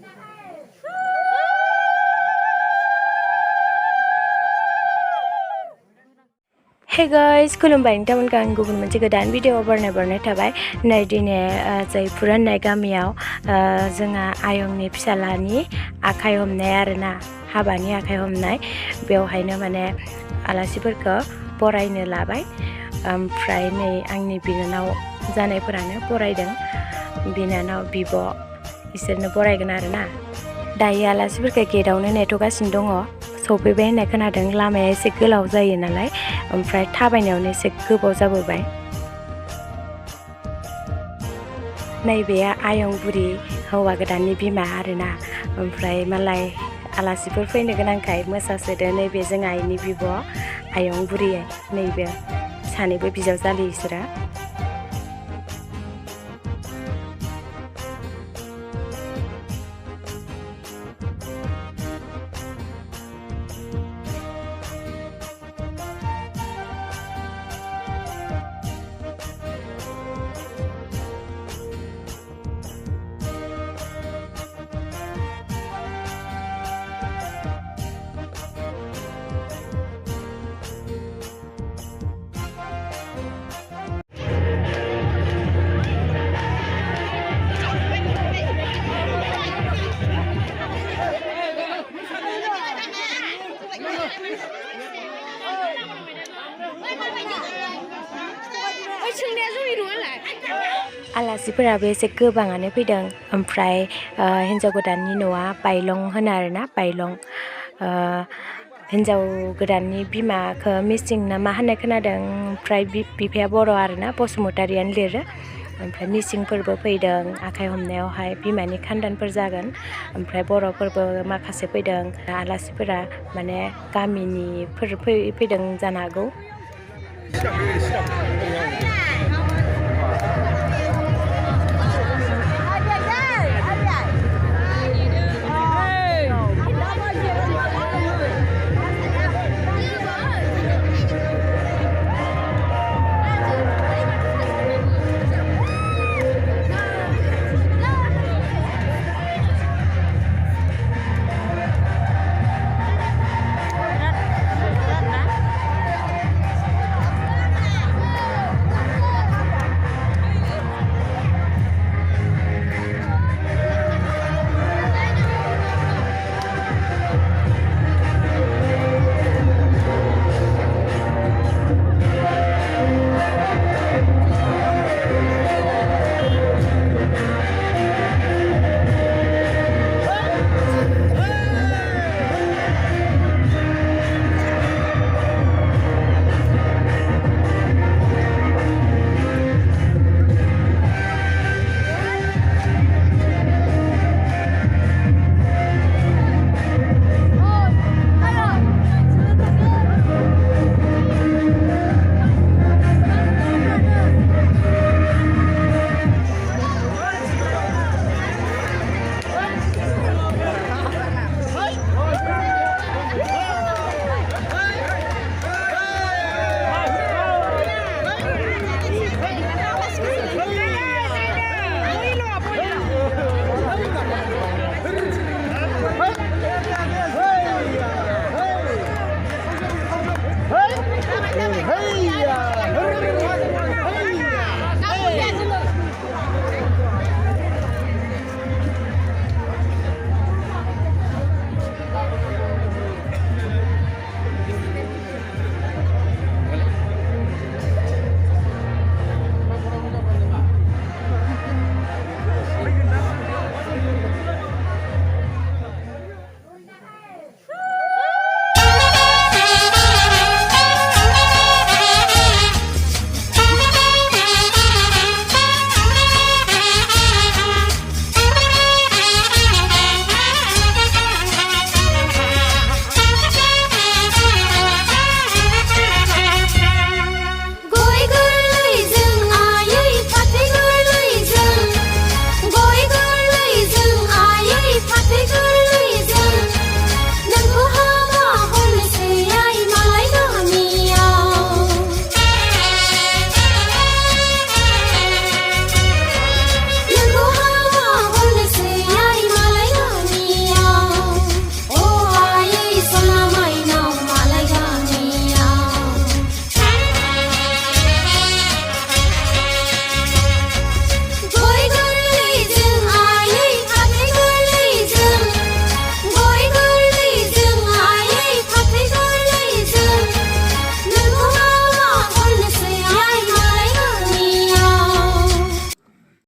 Hey guys, खुलुमबाय नोंथांमोनखौ आं गुबुन मोनसे गोदान भिडिअ बरनाय थाबाय नै दिनै जयपुर होननाय गामियाव जोंहा आयंनि फिसालानि आखाइ हमनाय आरोना हाबानि आखाइ हमनाय बेवहायनो माने आलासिफोरखौ बरायनो लाबाय ओमफ्राय नै आंनि बिनानाव जानायफोरानो बरायदों बिनानाव बिब' बिसोरनो बरायगोन आरोना दायो आलासिफोरखौ गेटआवनो नेथ'गासिनो दङ सफैबाय होननाय खोनादों लामाया एसे गोलाव जायो नालाय ओमफ्राय थाबायनायावनो एसे गोबाव जाबोबाय नैबे आयं बुरि हौवा गोदाननि बिमा आरोना ओमफ्राय मालाय आलासिफोर फैनो गोनांखाय मोसासोदो नैबे जों आइनि बिब' आयं बुरि नैबे सानैबो बिजावजालि बिसोरो आलासिफोराबो एसे गोबाङानो फैदों ओमफ्राय हिन्जाव गोदाननि न'आ बायलं होनो आरोना बायलं हिन्जाव गोदाननि बिमाखौ मिसिं ना मा होननाय खोनादों ओमफ्राय बिफाया बर' आरोना बसुमतारियानो लिरो ओमफ्राय मिसिंफोरबो फैदों आखाइ हमनायावहाय बिमानि खान्दानफोर जागोन ओमफ्राय बर'फोरबो माखासे फैदों आलासिफोरा माने गामिनिफोर फैदों जानो हागौ